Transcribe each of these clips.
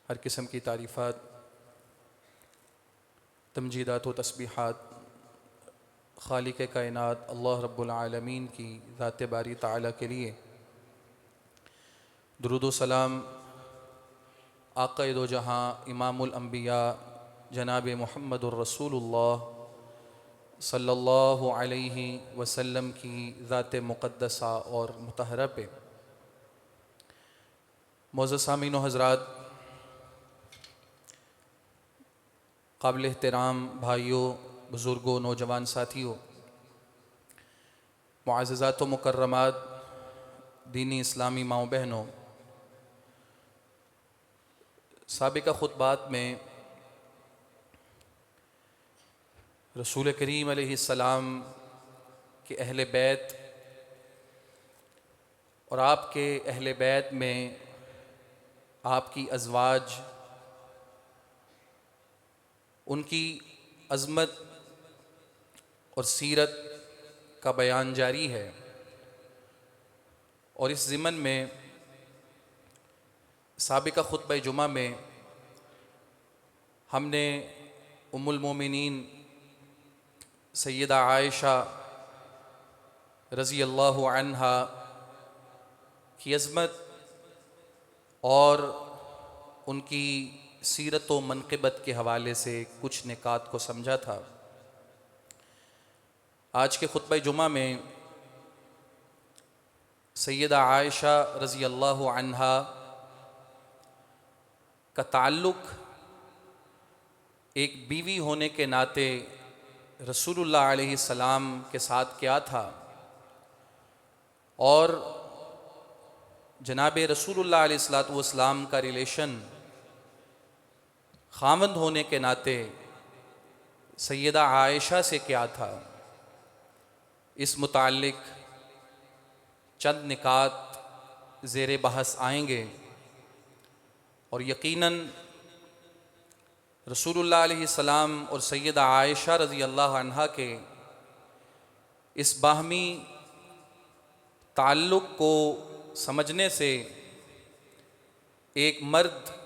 हर किस्म की तारीफ़ात, तमजीदात व तस्बीहात खालिक कायनात अल्लाह रब्बुल आलमीन की ज़ात बारी ताला के लिए। दुरूद व सलाम आक़ाए दो जहाँ इमामुल अंबिया जनाब मुहम्मदुर रसूलुल्लाह सल्लल्लाहु अलैहि वसल्लम की ज़ात मुक़द्दसा और मुतहरा पे। मोअज़्ज़ज़ सामीन व हज़रात, काबिल एहतराम भाइयों, बुज़ुर्गों, नौजवान साथियों, मुअज़्ज़ज़ात व मुकर्रमात, दीनी इस्लामी माओ बहनों, साबिक़ा ख़ुतबात में रसूल करीम अलैहिस्सलाम के अहले बैत और आपके अहले बैत में आपकी अज़वाज, उनकी अज़मत और सीरत का बयान जारी है। और इस ज़िमन में साबिक़ा ख़ुतबा जुमा में हमने उम्मुल मोमिनीन सैयदा आयशा रज़ी अल्लाहु अन्हा की अज़मत और उनकी सीरत व मनक़िबत के हवाले से कुछ निकात को समझा था। आज के ख़ुतबा जुमा में सैयदा आयशा रज़ी अल्लाहु अन्हा का ताल्लुक़ एक बीवी होने के नाते रसूलुल्लाह अलैहिस्सलाम के साथ क्या था और जनाब रसूलुल्लाह अलैहिस्सलातु वस्सलाम का रिलेशन ख़ावंद होने के नाते सैयदा आयशा से क्या था, इस मुताल्लिक़ चंद निकात ज़ेरे बहस आएंगे। और यकीनन रसूलुल्लाह अलैहिस्सलाम और सैयदा आयशा रज़ी अल्लाह अन्हा के इस बाहमी ताल्लुक़ को समझने से एक मर्द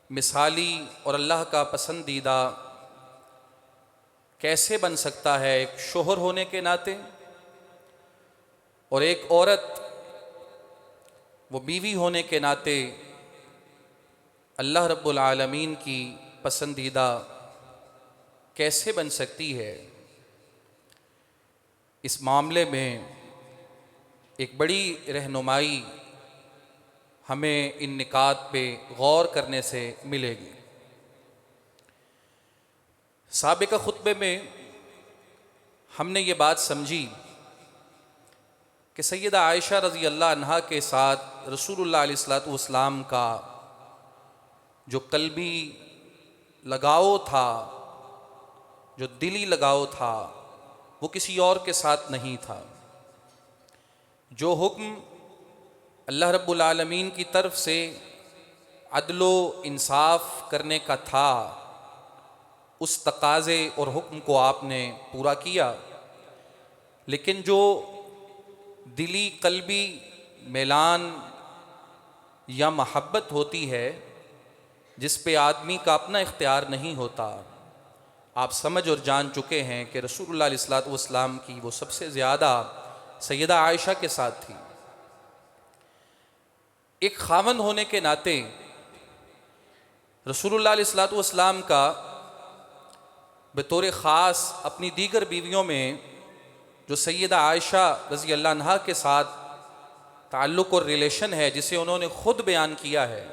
मिसाली और अल्लाह का पसंदीदा कैसे बन सकता है एक शोहर होने के नाते, और एक औरत वो बीवी होने के नाते अल्लाह रब्बुल आलमीन की पसंदीदा कैसे बन सकती है। इस मामले में एक बड़ी रहनुमाई हमें इन निकात पे गौर करने से मिलेगी। साबिक़ा ख़ुतबे में हमने ये बात समझी कि सैयदा आयशा रज़ी अल्लाह अन्हा के साथ रसूलुल्लाह अलैहिस्सलातु वस्सलाम का जो कल्बी लगाव था, जो दिली लगाव था, वो किसी और के साथ नहीं था। जो हुक्म अल्लाह रब्बुल आलमीन की तरफ से अदलो इंसाफ करने का था, उस तकाज़े और हुक्म को आपने पूरा किया। लेकिन जो दिली कल्बी मेलान या महब्बत होती है जिस पे आदमी का अपना इख्तियार नहीं होता, आप समझ और जान चुके हैं कि रसूलुल्लाह अलैहिस्सलातु वस्सलाम की वो सबसे ज़्यादा सैयदा आयशा के साथ थी। एक ख़ावंद होने के नाते रसूलुल्लाह अलैहिस्सलातु वस्सलाम का बतौर ख़ास अपनी दीगर बीवियों में जो सैयदा आयशा रज़ी अल्लाह अन्हा के साथ ताल्लुक़ और रिलेशन है, जिसे उन्होंने ख़ुद बयान किया है,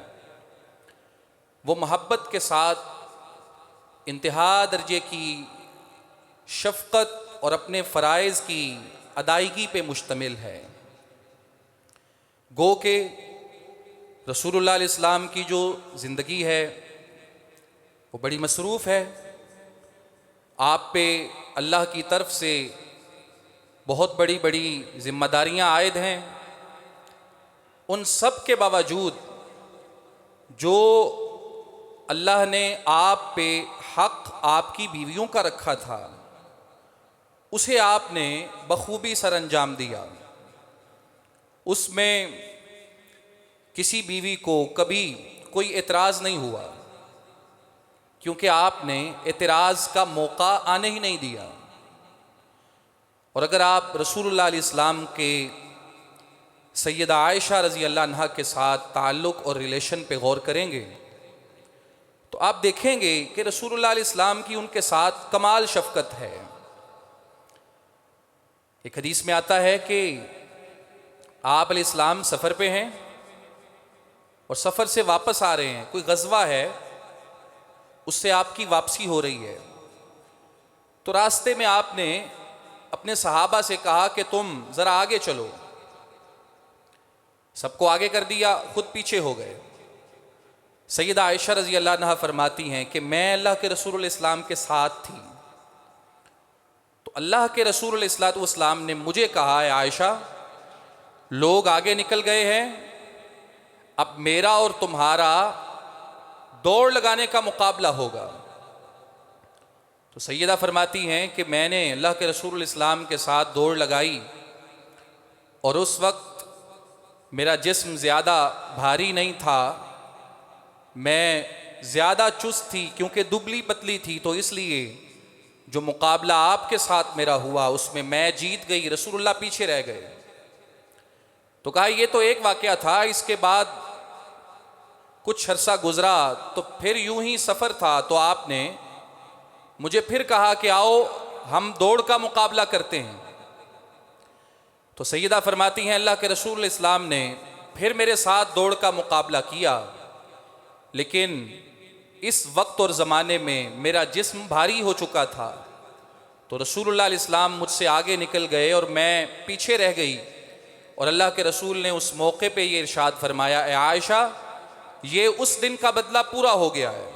वो मोहब्बत के साथ इंतहा दर्जे की शफ़क़त और अपने फ़राइज़ की अदायगी पे मुश्तमिल है। गो के रसूलुल्लाह अलैहिस्सलाम की जो ज़िंदगी है वो बड़ी मसरूफ़ है। आप पे अल्लाह की तरफ से बहुत बड़ी बड़ी ज़िम्मेदारियाँ आयद हैं। उन सब के बावजूद जो अल्लाह ने आप पे हक़ आपकी बीवियों का रखा था, उसे आपने बखूबी सर अंजाम दिया। उसमें किसी बीवी को कभी कोई एतराज़ नहीं हुआ, क्योंकि आपने एतराज़ का मौका आने ही नहीं दिया। और अगर आप रसूलुल्लाह अलैहि सलाम के सैयदा आयशा रज़ी अल्लाह अन्हा के साथ ताल्लुक़ और रिलेशन पे गौर करेंगे तो आप देखेंगे कि रसूलुल्लाह अलैहि सलाम की उनके साथ कमाल शफ़क़त है। एक हदीस में आता है कि आप अलैहिस्सलाम सफ़र पे हैं और सफ़र से वापस आ रहे हैं, कोई गज़वा है, उससे आपकी वापसी हो रही है। तो रास्ते में आपने अपने सहाबा से कहा कि तुम ज़रा आगे चलो। सबको आगे कर दिया, खुद पीछे हो गए। सैयदा आयशा रज़ी अल्लाह अन्हा फरमाती हैं कि मैं अल्लाह के रसूल इस्लाम के साथ थी, तो अल्लाह के रसूल इस्लाम ने मुझे कहा, है आयशा, लोग आगे निकल गए हैं, अब मेरा और तुम्हारा दौड़ लगाने का मुकाबला होगा। तो सैयदा फरमाती हैं कि मैंने अल्लाह के रसूल इस्लाम के साथ दौड़ लगाई और उस वक्त मेरा जिस्म ज़्यादा भारी नहीं था, मैं ज़्यादा चुस्त थी, क्योंकि दुबली पतली थी, तो इसलिए जो मुकाबला आपके साथ मेरा हुआ उसमें मैं जीत गई, रसूलुल्लाह पीछे रह गए। तो कहा ये तो एक वाक़या था, इसके बाद कुछ अरसा गुजरा तो फिर यूं ही सफ़र था, तो आपने मुझे फिर कहा कि आओ हम दौड़ का मुकाबला करते हैं। तो सैयदा फरमाती हैं अल्लाह के रसूल इस्लाम ने फिर मेरे साथ दौड़ का मुकाबला किया, लेकिन इस वक्त और ज़माने में मेरा जिस्म भारी हो चुका था, तो रसूलुल्लाह इस्लाम मुझसे आगे निकल गए और मैं पीछे रह गई। और अल्लाह के रसूल ने उस मौके पे ये इरशाद फरमाया, ए आयशा, ये उस दिन का बदला पूरा हो गया है।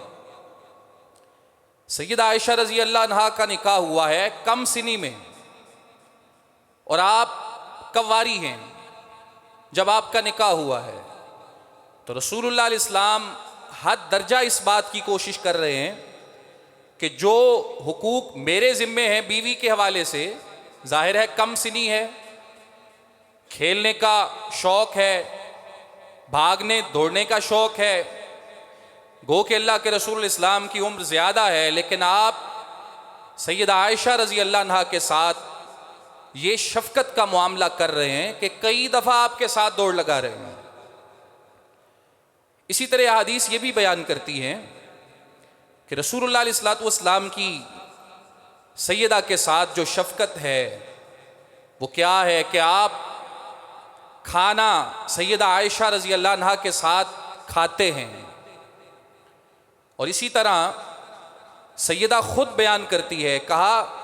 सैयदा आयशा रज़ी अल्लाह अन्हा का निकाह हुआ है कम सिनी में, और आप कवारी हैं जब आपका निकाह हुआ है। तो रसूलुल्लाह इस्लाम हद दर्जा इस बात की कोशिश कर रहे हैं कि जो हुकूक मेरे ज़िम्मे हैं बीवी के हवाले से, जाहिर है कम सिनी है, खेलने का शौक़ है, भागने दौड़ने का शौक़ है, गो के अल्लाह के रसूल इस्लाम की उम्र ज़्यादा है, लेकिन आप सैयदा आयशा रज़ी अल्लाह अन्हा के साथ ये शफ़क़त का मामला कर रहे हैं कि कई दफ़ा आपके साथ दौड़ लगा रहे हैं। इसी तरह हदीस ये भी बयान करती हैं कि रसूलुल्लाह अलैहि वसल्लम की सैयदा के साथ जो शफ़क़त है वो क्या है कि आप खाना सैयदा आयशा रज़ी अल्लाह अन्हा के साथ खाते हैं। और इसी तरह सैयदा ख़ुद बयान करती है, कहा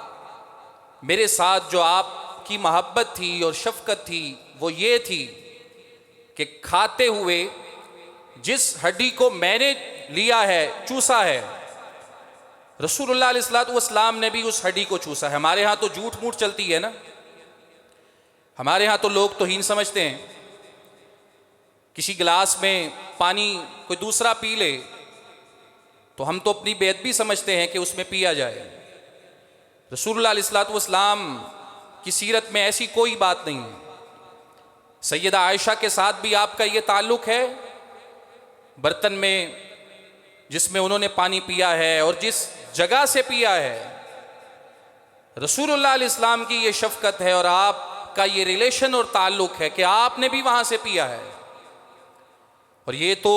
मेरे साथ जो आपकी मोहब्बत थी और शफ़क़त थी वो ये थी कि खाते हुए जिस हड्डी को मैंने लिया है, चूसा है, रसूलुल्लाह अलैहि वसल्लम ने भी उस हड्डी को चूसा है। हमारे यहाँ तो झूठ मूठ चलती है ना, हमारे यहाँ तो लोग तौहीन समझते हैं, किसी गिलास में पानी कोई दूसरा पी ले तो हम तो अपनी बेअदबी समझते हैं कि उसमें पिया जाए। रसूलुल्लाह अलैहि वसल्लम की सीरत में ऐसी कोई बात नहीं है। सैयदा आयशा के साथ भी आपका ये ताल्लुक़ है, बर्तन में जिसमें उन्होंने पानी पिया है और जिस जगह से पिया है, रसूलुल्लाह अलैहि की ये शफ़क़त है और आपका ये रिलेशन और ताल्लुक़ है कि आपने भी वहाँ से पिया है। और ये तो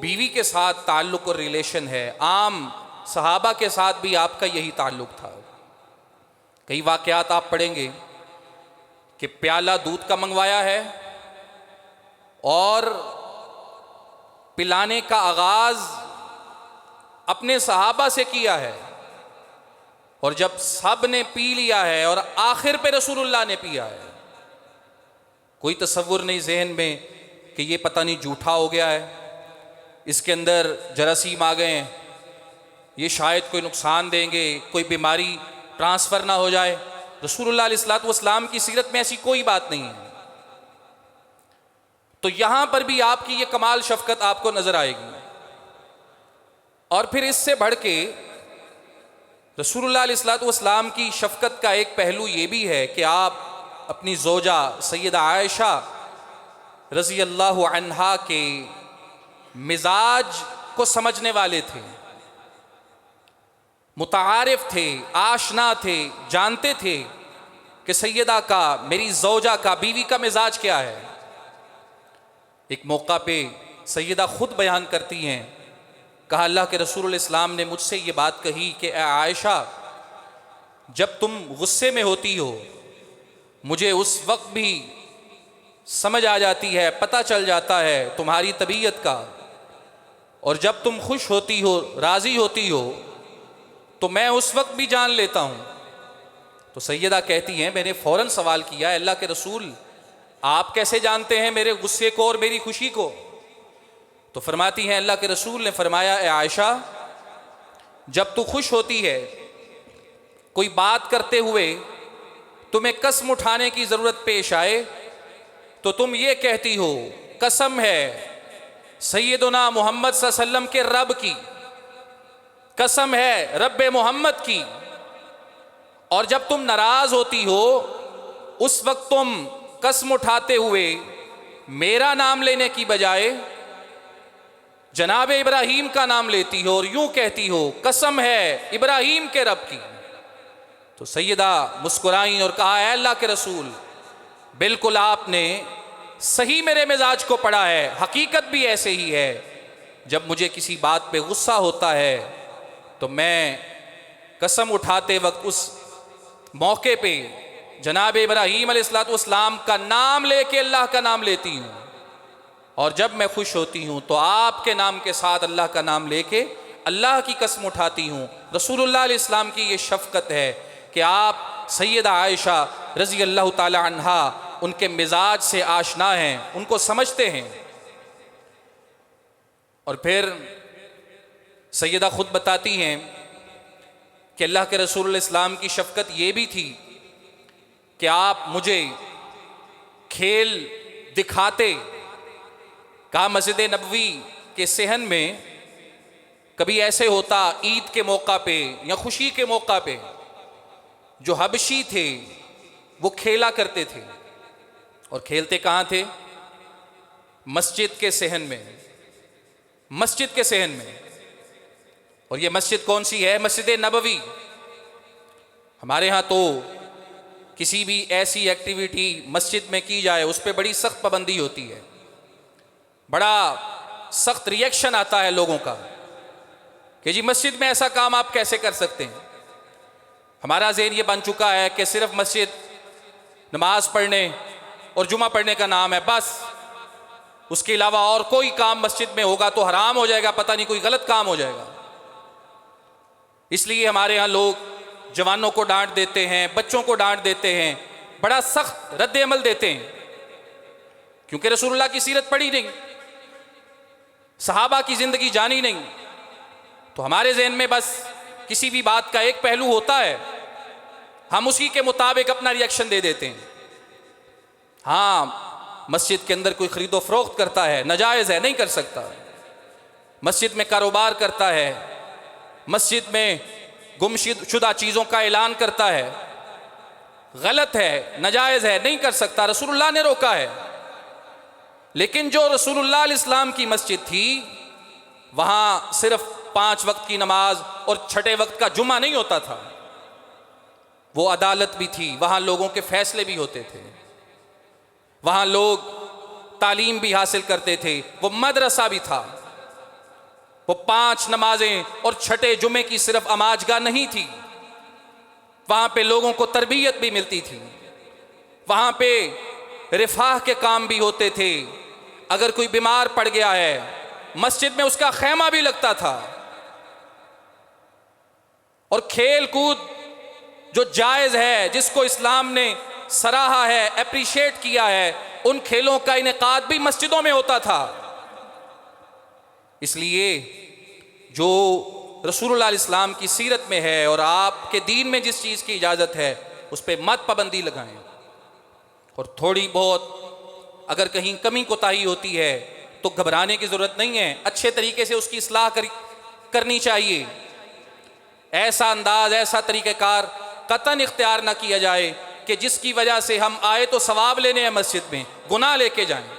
बीवी के साथ ताल्लुक़ और रिलेशन है, आम सहाबा के साथ भी आपका यही ताल्लुक़ था। कई वाक़यात आप पढ़ेंगे कि प्याला दूध का मंगवाया है और पिलाने का आगाज़ अपने सहाबा से किया है, और जब सब ने पी लिया है और आखिर पे रसूलुल्लाह ने पिया है, कोई तसव्वुर नहीं जहन में कि ये पता नहीं झूठा हो गया है, इसके अंदर जरासीम आ गए हैं, ये शायद कोई नुकसान देंगे, कोई बीमारी ट्रांसफ़र ना हो जाए। रसूलुल्लाह अलैहि वसल्लम की सीरत में ऐसी कोई बात नहीं है। तो यहाँ पर भी आपकी ये कमाल शफ़क़त आपको नज़र आएगी। और फिर इससे बढ़ के रसूलुल्लाह अलैहि वसल्लम की शफ़क़त का एक पहलू ये भी है कि आप अपनी ज़ौजा सैयदा आयशा रज़ी अल्लाह अन्हा के मिजाज को समझने वाले थे, मुतारिफ थे, आशना थे, जानते थे कि सैयदा का, मेरी ज़ौजा का, बीवी का मिजाज क्या है। एक मौका पे सैयदा खुद बयान करती हैं, कहा अल्लाह के रसूल इस्लाम ने मुझसे ये बात कही कि आयशा, जब तुम गुस्से में होती हो मुझे उस वक्त भी समझ आ जाती है, पता चल जाता है तुम्हारी तबीयत का, और जब तुम खुश होती हो, राज़ी होती हो, तो मैं उस वक्त भी जान लेता हूँ। तो सैयदा कहती हैं, मैंने फ़ौरन सवाल किया, अल्लाह के रसूल आप कैसे जानते हैं मेरे गुस्से को और मेरी खुशी को? तो फरमाती हैं, अल्लाह के रसूल ने फरमाया, ए आयशा, जब तू खुश होती है, कोई बात करते हुए तुम्हें कसम उठाने की ज़रूरत पेश आए, तो तुम ये कहती हो, कसम है सैयदना मोहम्मद सल्लल्लाहु अलैहि वसल्लम के रब की, कसम है रब मोहम्मद की। और जब तुम नाराज होती हो उस वक्त तुम कसम उठाते हुए मेरा नाम लेने की बजाय जनाब इब्राहीम का नाम लेती हो और यूं कहती हो, कसम है इब्राहीम के रब की। तो सैयदा मुस्कुराई और कहा, ऐ अल्लाह के रसूल, बिल्कुल आपने सही मेरे मिजाज को पढ़ा है, हकीकत भी ऐसे ही है। जब मुझे किसी बात पे गुस्सा होता है तो मैं कसम उठाते वक्त उस मौके पे जनाब इब्राहीम अलैहिस्सलाम का नाम लेके अल्लाह का नाम लेती हूँ, और जब मैं खुश होती हूँ तो आपके नाम के साथ अल्लाह का नाम लेके अल्लाह की कसम उठाती हूँ। रसूलुल्लाह अलैहि सल्लम की ये शफ़क़त है कि आप सैयदा आयशा रज़ी अल्लाह ताला अन्हा उनके मिजाज से आशना हैं, उनको समझते हैं। और फिर सैयदा खुद बताती हैं कि अल्लाह के रसूल इस्लाम की शफ़क़त ये भी थी कि आप मुझे खेल दिखाते। कहा मस्जिद नबवी के सहन में कभी ऐसे होता, ईद के मौका पे या खुशी के मौका पे, जो हबशी थे वो खेला करते थे। और खेलते कहाँ थे? मस्जिद के सहन में, मस्जिद के सहन में। और ये मस्जिद कौन सी है? मस्जिद नबवी। हमारे यहाँ तो किसी भी ऐसी एक्टिविटी मस्जिद में की जाए उस पर बड़ी सख्त पाबंदी होती है, बड़ा सख्त रिएक्शन आता है लोगों का कि जी मस्जिद में ऐसा काम आप कैसे कर सकते हैं। हमारा ज़हन ये बन चुका है कि सिर्फ मस्जिद नमाज पढ़ने और जुमा पढ़ने का नाम है, बस उसके अलावा और कोई काम मस्जिद में होगा तो हराम हो जाएगा, पता नहीं कोई गलत काम हो जाएगा। इसलिए हमारे यहाँ लोग जवानों को डांट देते हैं, बच्चों को डांट देते हैं, बड़ा सख्त रद्द अमल देते हैं, क्योंकि रसूलुल्लाह की सीरत पढ़ी नहीं, सहाबा की ज़िंदगी जानी नहीं। तो हमारे जहन में बस किसी भी बात का एक पहलू होता है, हम उसी के मुताबिक अपना रिएक्शन दे देते हैं। हाँ, मस्जिद के अंदर कोई खरीदो फरोख्त करता है, नाजायज़ है, नहीं कर सकता। मस्जिद में कारोबार करता है, मस्जिद में गुमशुदा चीज़ों का ऐलान करता है, गलत है, नाजायज़ है, नहीं कर सकता, रसूलुल्लाह ने रोका है। लेकिन जो रसूलुल्लाह अलैहिस्सलाम की मस्जिद थी, वहाँ सिर्फ 5 वक्त की नमाज और छठे वक्त का जुमा नहीं होता था, वो अदालत भी थी, वहाँ लोगों के फैसले भी होते थे, वहाँ लोग तालीम भी हासिल करते थे, वो मदरसा भी था। वो 5 नमाजें और छठे जुमे की सिर्फ अमाजगाह नहीं थी, वहाँ पे लोगों को तरबियत भी मिलती थी, वहाँ पे रिफाह के काम भी होते थे। अगर कोई बीमार पड़ गया है, मस्जिद में उसका खैमा भी लगता था। और खेल कूद जो जायज़ है, जिसको इस्लाम ने सराहा है, अप्रिशिएट किया है, उन खेलों का इनेकाद भी मस्जिदों में होता था। इसलिए जो रसूलुल्लाह अलैहिस्सलाम की सीरत में है और आपके दीन में जिस चीज़ की इजाज़त है उस पर मत पाबंदी लगाएं। और थोड़ी बहुत अगर कहीं कमी कोताही होती है तो घबराने की ज़रूरत नहीं है, अच्छे तरीके से उसकी इस्लाह करनी चाहिए। ऐसा अंदाज, ऐसा तरीक़ेकार कतन इख्तियार ना किया जाए कि जिसकी वजह से हम आए तो सवाब लेने हैं मस्जिद में, गुनाह लेके जाएं।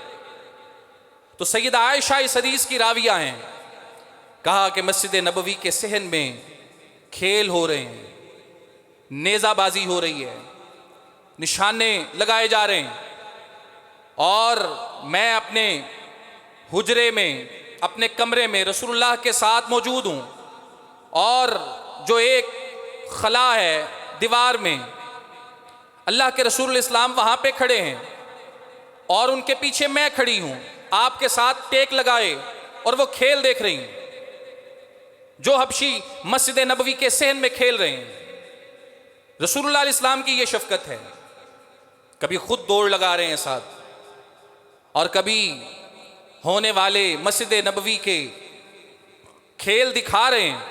तो सैयदा आयशा इस हदीस की राविया हैं। कहा कि मस्जिद नबवी के सहन में खेल हो रहे हैं, नेज़ाबाजी हो रही है, निशाने लगाए जा रहे हैं, और मैं अपने हुजरे में, अपने कमरे में रसूलुल्लाह के साथ मौजूद हूँ, और जो एक खला है दीवार में, अल्लाह के रसूल इस्लाम वहाँ पे खड़े हैं और उनके पीछे मैं खड़ी हूँ आपके साथ टेक लगाए, और वो खेल देख रही हैं जो हबशी मस्जिद नबवी के सहन में खेल रहे हैं। रसूलुल्लाह इस्लाम की ये शफकत है। कभी खुद दौड़ लगा रहे हैं साथ, और कभी होने वाले मस्जिद नबवी के खेल दिखा रहे हैं।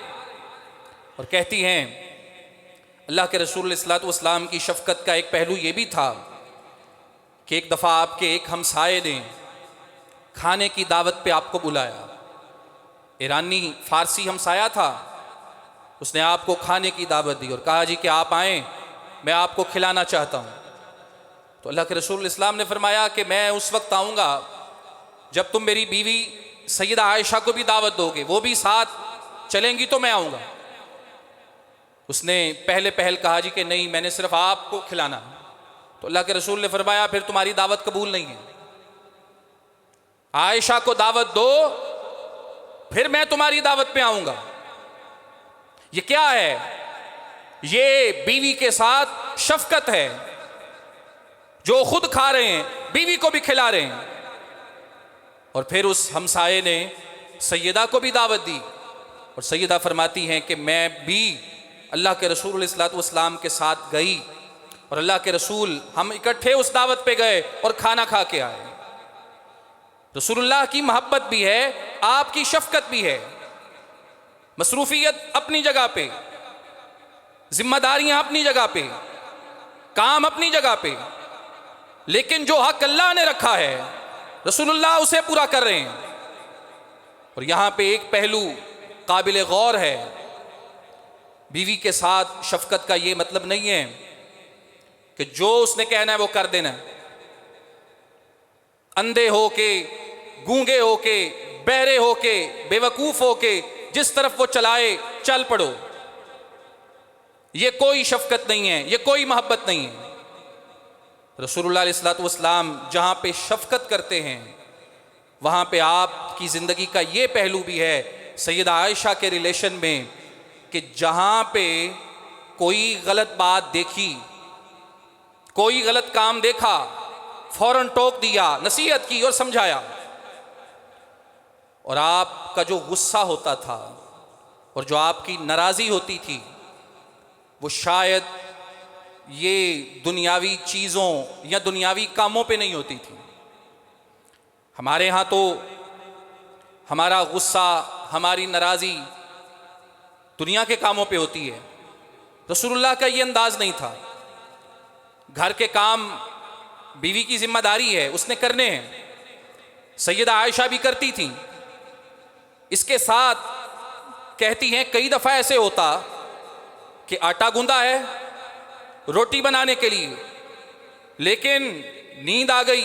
और कहती हैं अल्लाह के रसूल सल्लल्लाहु अलैहि वसल्लम की शफकत का एक पहलू ये भी था कि एक दफ़ा आपके एक हमसाये ने खाने की दावत पे आपको बुलाया। ईरानी फारसी हमसाया था, उसने आपको खाने की दावत दी और कहा जी कि आप आएँ, मैं आपको खिलाना चाहता हूँ। तो अल्लाह के रसूल इस्लाम ने फरमाया कि मैं उस वक्त आऊँगा जब तुम मेरी बीवी सैयदा आयशा को भी दावत दोगे, वो भी साथ चलेंगी तो मैं आऊँगा। उसने पहले पहल कहा जी कि नहीं, मैंने सिर्फ आपको खिलाना। तो अल्लाह के रसूल ने फरमाया फिर तुम्हारी दावत कबूल नहीं है, आयशा को दावत दो, फिर मैं तुम्हारी दावत पे आऊँगा। ये क्या है? ये बीवी के साथ शफकत है, जो खुद खा रहे हैं बीवी को भी खिला रहे हैं। और फिर उस हमसाये ने सैयदा को भी दावत दी, और सैयदा फरमाती हैं कि मैं भी अल्लाह के रसूल सल्लल्लाहु अलैहि वसल्लम के साथ गई, और अल्लाह के रसूल हम इकट्ठे उस दावत पे गए और खाना खा के आए। रसूलुल्लाह की मोहब्बत भी है, आपकी शफकत भी है, मसरूफियत अपनी जगह पे, जिम्मेदारियां अपनी जगह पे, काम अपनी जगह पे, लेकिन जो हक अल्लाह ने रखा है रसूलुल्लाह उसे पूरा कर रहे हैं। और यहां पे एक पहलू काबिल गौर है, बीवी के साथ शफकत का ये मतलब नहीं है कि जो उसने कहना है वो कर देना, अंधे होके, गूंगे होके, बहरे होके, बेवकूफ होके जिस तरफ वो चलाए चल पड़ो। ये कोई शफकत नहीं है, ये कोई मोहब्बत नहीं है। रसूलुल्लाह सल्लल्लाहु अलैहि वसल्लम जहाँ पे शफकत करते हैं वहाँ पे आपकी ज़िंदगी का ये पहलू भी है सैयदा आयशा के रिलेशन में, कि जहाँ पे कोई गलत बात देखी, कोई गलत काम देखा, फौरन टोक दिया, नसीहत की और समझाया। और आपका जो गुस्सा होता था और जो आपकी नाराज़ी होती थी, वो शायद ये दुनियावी चीज़ों या दुनियावी कामों पे नहीं होती थी। हमारे यहाँ तो हमारा गुस्सा, हमारी नाराज़ी दुनिया के कामों पे होती है। रसूलुल्लाह का ये अंदाज नहीं था। घर के काम बीवी की जिम्मेदारी है, उसने करने हैं। सैयदा आयशा भी करती थी। इसके साथ कहती हैं कई दफ़ा ऐसे होता कि आटा गूंदा है रोटी बनाने के लिए, लेकिन नींद आ गई,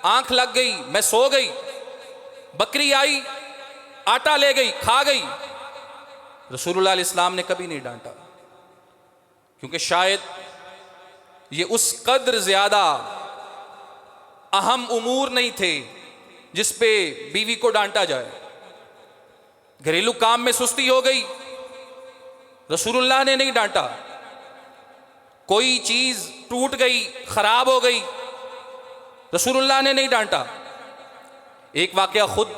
आंख लग गई, मैं सो गई, बकरी आई, आटा ले गई, खा गई। रसूलुल्लाह इस्लाम ने कभी नहीं डांटा, क्योंकि शायद ये उस कद्र ज्यादा अहम उमूर नहीं थे जिस पे बीवी को डांटा जाए। घरेलू काम में सुस्ती हो गई, रसूलुल्लाह ने नहीं डांटा। कोई चीज टूट गई, खराब हो गई, रसूलुल्लाह ने नहीं डांटा। एक वाकया खुद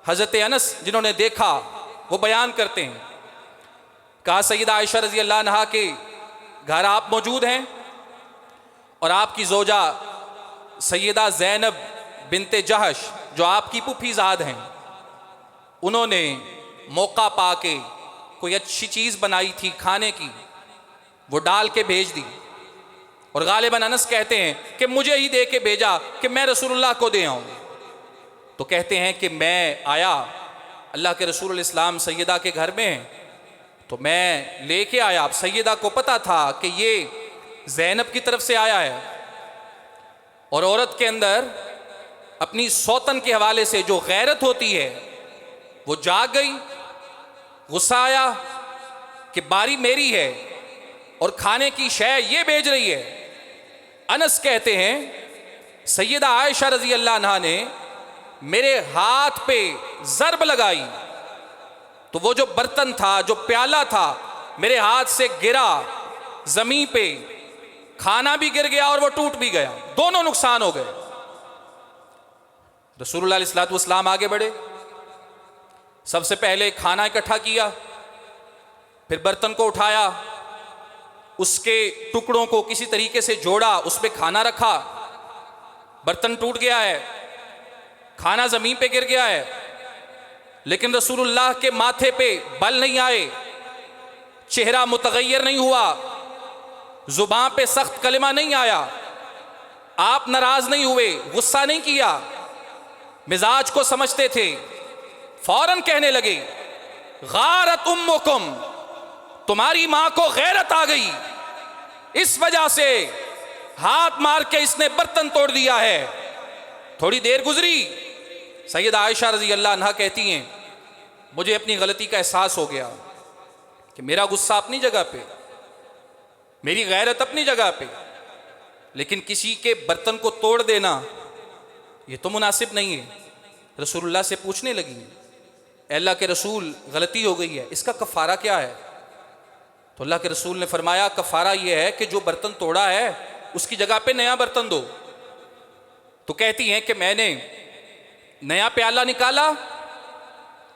हजरत अनस जिन्होंने देखा वो बयान करते हैं। कहा सैयदा आयशा रजी अल्लाह अन्हा के घर आप मौजूद हैं और आपकी जोजा सैयदा ज़ैनब बिनते जहश जो आपकी पुफीजाद हैं, उन्होंने मौका पाके कोई अच्छी चीज़ बनाई थी खाने की, वो डाल के भेज दी। और गालिबन अनस कहते हैं कि मुझे ही दे के भेजा कि मैं रसूलुल्लाह को दे आऊँ। तो कहते हैं कि मैं आया, अल्लाह के रसूल इस्लाम सैयदा के घर में हैं, तो मैं लेके आया। अब सैयदा को पता था कि ये ज़ैनब की तरफ से आया है, और औरत के अंदर अपनी सौतन के हवाले से जो गैरत होती है वो जाग गई। गुस्सा आया कि बारी मेरी है और खाने की शय ये बेच रही है। अनस कहते हैं सैयदा आयशा रजी अल्लाह अन्हा ने मेरे हाथ पे ज़रब लगाई तो वो जो बर्तन था, जो प्याला था, मेरे हाथ से गिरा ज़मीन पे, खाना भी गिर गया और वो टूट भी गया, दोनों नुकसान हो गए। रसूलुल्लाह अलैहिस्सलातु वस्सलाम आगे बढ़े, सबसे पहले खाना इकट्ठा किया, फिर बर्तन को उठाया, उसके टुकड़ों को किसी तरीके से जोड़ा, उस पर खाना रखा, बर्तन टूट गया है, खाना ज़मीन पे गिर गया है, लेकिन रसूलुल्लाह के माथे पे बल नहीं आए, चेहरा मुतगय्यर नहीं हुआ, जुबान पे सख्त कलिमा नहीं आया, आप नाराज नहीं हुए, गुस्सा नहीं किया, मिजाज को समझते थे। फौरन कहने लगे गारत उम्मुकुम, तुम्हारी मां को गैरत आ गई, इस वजह से हाथ मार के इसने बर्तन तोड़ दिया है। थोड़ी देर गुजरी, सैयदा आयशा रजी अल्लाह अन्हा कहती हैं मुझे अपनी गलती का एहसास हो गया कि मेरा गुस्सा अपनी जगह पे, मेरी गैरत अपनी जगह पे, लेकिन किसी के बर्तन को तोड़ देना ये तो मुनासिब नहीं है। रसूलुल्लाह से पूछने लगी अल्लाह के रसूल गलती हो गई है, इसका कफ़ारा क्या है? तो अल्लाह के रसूल ने फरमाया कफ़ारा ये है कि जो बर्तन तोड़ा है उसकी जगह पे नया बर्तन दो। तो कहती हैं कि मैंने नया प्याला निकाला